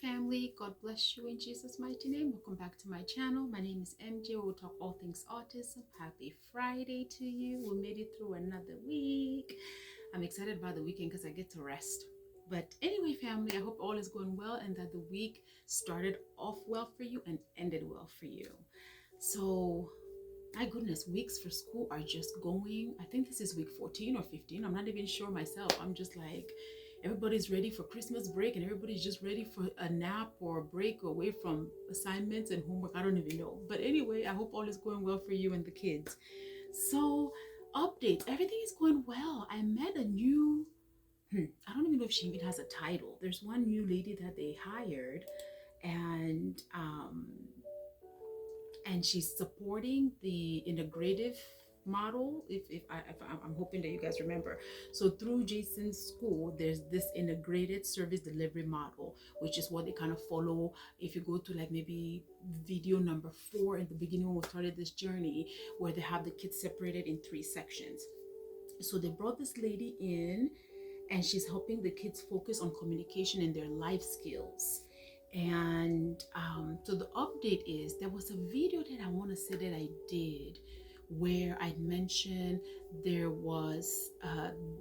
family. God bless you in Jesus' mighty name. Welcome back to my channel. My name is MJ. We'll talk all things autism. Happy Friday to you. We made it through another week. I'm excited about the weekend because I get to rest. But anyway, family, I hope all is going well and that the week started off well for you and ended well for you. So, my goodness, weeks for school are just going. I think this is week 14 or 15. I'm not even sure myself. I'm just like, everybody's ready for Christmas break and everybody's just ready for a nap or a break away from assignments and homework. I don't even know. But anyway, I hope all is going well for you and the kids. So, updates. Everything is going well. I met a new, I don't even know if she even has a title. There's one new lady that they hired, and she's supporting the integrative model. I'm hoping that you guys remember. So through Jason's school, there's this integrated service delivery model, which is what they kind of follow. If you go to like maybe video number 4 in the beginning when we started this journey, where they have the kids separated in 3 sections. So they brought this lady in, and she's helping the kids focus on communication and their life skills. And so the update is, there was a video that I want to say that I did where I mentioned there was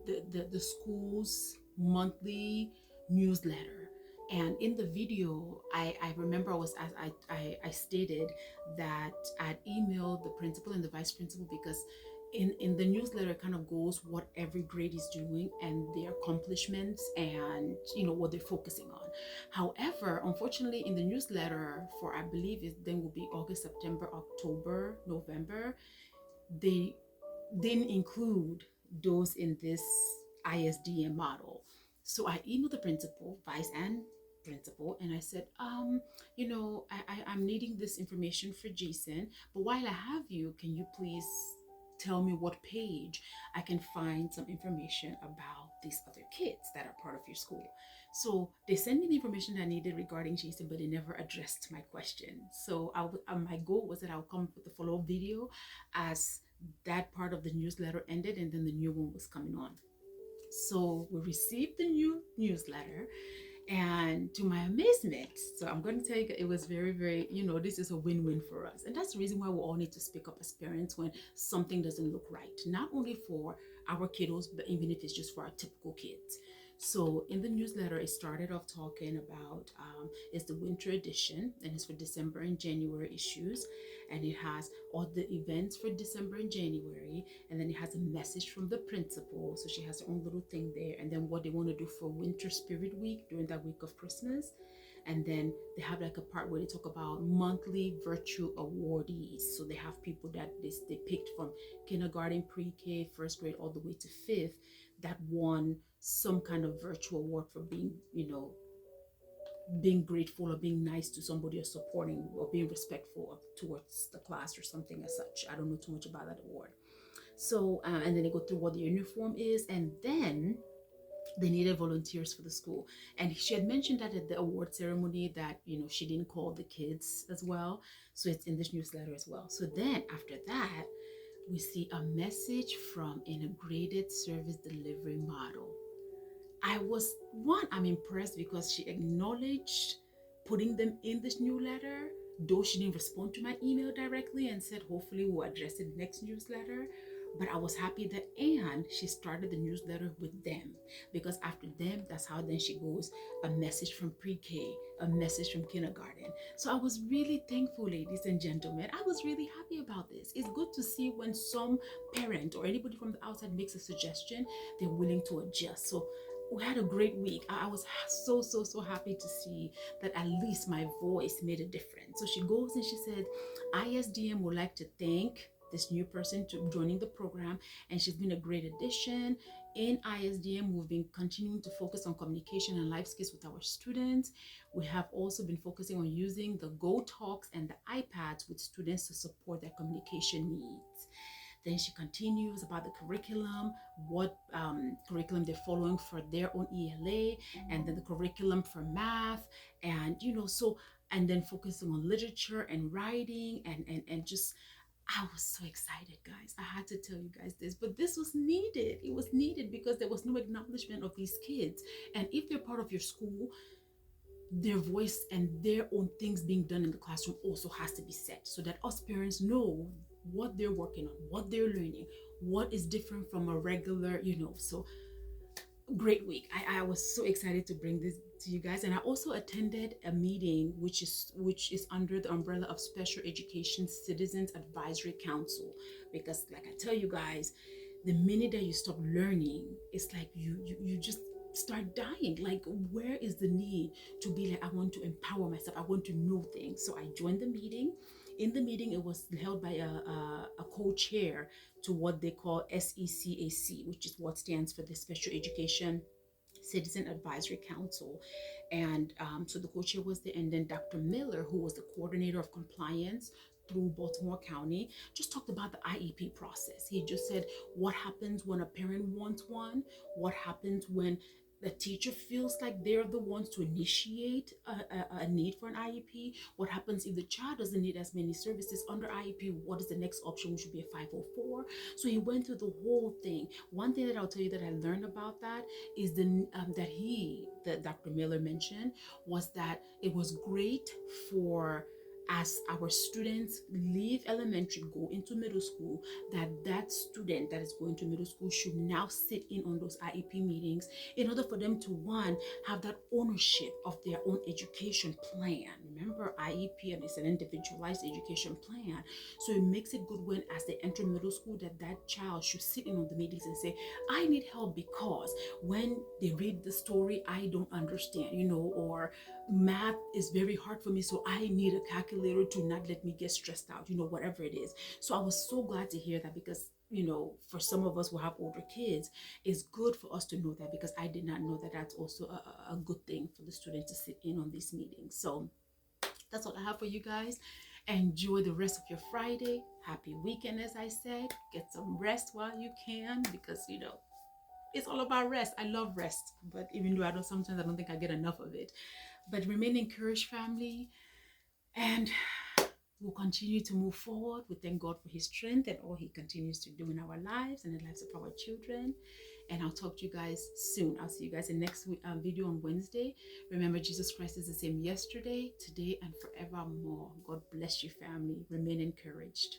the school's monthly newsletter. And in the video, I remember I stated that I'd emailed the principal and the vice principal, because in the newsletter it kind of goes what every grade is doing and their accomplishments and what they're focusing on. However, unfortunately, in the newsletter for, I believe it then will be August, September, October, November, they didn't include those in this ISDM model. So I emailed the principal, vice, and principal, and I said, I'm needing this information for Jason, but while I have you, can you please tell me what page I can find some information about these other kids that are part of your school? So they sent me the information that I needed regarding Jason, but they never addressed my question. So my goal was that I'll come up with a follow-up video as that part of the newsletter ended and then the new one was coming on. So we received the new newsletter, and to my amazement, so I'm going to tell you, it was very, very, this is a win-win for us. And that's the reason why we all need to speak up as parents when something doesn't look right, not only for our kiddos, but even if it's just for our typical kids. So in the newsletter, it started off talking about it's the winter edition, and it's for December and January issues, and it has all the events for December and January, and then it has a message from the principal, so she has her own little thing there, and then what they want to do for Winter Spirit Week during that week of Christmas. And then they have like a part where they talk about monthly virtue awardees. So they have people that they picked from kindergarten, pre-K, first grade, all the way to 5th, that won some kind of virtue award for being, being grateful or being nice to somebody, or supporting or being respectful towards the class or something as such. I don't know too much about that award. So, and then they go through what the uniform is, and then they needed volunteers for the school. And she had mentioned that at the award ceremony that, she didn't call the kids as well. So it's in this newsletter as well. So then after that, we see a message from integrated service delivery model. I'm impressed because she acknowledged putting them in this newsletter, though she didn't respond to my email directly and said, hopefully we'll address it next newsletter. But I was happy that, and she started the newsletter with them, because after them, that's how then she goes, a message from pre-K, a message from kindergarten. So I was really thankful, ladies and gentlemen. I was really happy about this. It's good to see when some parent or anybody from the outside makes a suggestion, they're willing to adjust. So we had a great week. I was so happy to see that at least my voice made a difference. So she goes and she said, ISDM would like to thank this new person to joining the program, and she's been a great addition. In ISDM, we've been continuing to focus on communication and life skills with our students. We have also been focusing on using the Go Talks and the iPads with students to support their communication needs. Then she continues about the curriculum, what curriculum they're following for their own ELA, and then the curriculum for math, and and then focusing on literature and writing, and just, I was so excited, guys. I had to tell you guys this, but this was needed. It was needed because there was no acknowledgement of these kids. And if they're part of your school, their voice and their own things being done in the classroom also has to be set, so that us parents know what they're working on, what they're learning, what is different from a regular, so great week. I was so excited to bring this to you guys. And I also attended a meeting which is under the umbrella of Special Education Citizens Advisory Council, because like I tell you guys, the minute that you stop learning, it's like you just start dying. Like, where is the need to be like, I want to empower myself, I want to know things? So I joined the meeting. In the meeting, it was held by a co-chair to what they call SECAC, which is what stands for the Special Education Citizen Advisory Council. And so the co-chair was there, and then Dr. Miller, who was the coordinator of compliance through Baltimore County, just talked about the IEP process. He just said what happens when a parent wants one, what happens when the teacher feels like they're the ones to initiate a need for an IEP. What happens if the child doesn't need as many services under IEP? What is the next option, which would be a 504? So he went through the whole thing. One thing that I'll tell you that I learned about that is that Dr. Miller mentioned, was that it was great for, as our students leave elementary, go into middle school, that student that is going to middle school should now sit in on those IEP meetings, in order for them to, one, have that ownership of their own education plan. Remember, IEP, and it's an individualized education plan. So it makes it good when, as they enter middle school, that child should sit in on the meetings and say, I need help because when they read the story, I don't understand, or math is very hard for me, so I need a calculator to not let me get stressed out, whatever it is. So I was so glad to hear that, because for some of us who have older kids, it's good for us to know that, because I did not know that that's also a good thing for the students to sit in on these meetings. So that's all I have for you guys. Enjoy the rest of your Friday. Happy weekend, as I said. Get some rest while you can, because it's all about rest. I love rest, but even though sometimes I don't think I get enough of it. But remain encouraged, family, and we'll continue to move forward. We thank God for His strength and all He continues to do in our lives and the lives of our children. And I'll talk to you guys soon. I'll see you guys in next video on Wednesday. Remember, Jesus Christ is the same yesterday, today, and forevermore. God bless you, family. Remain encouraged.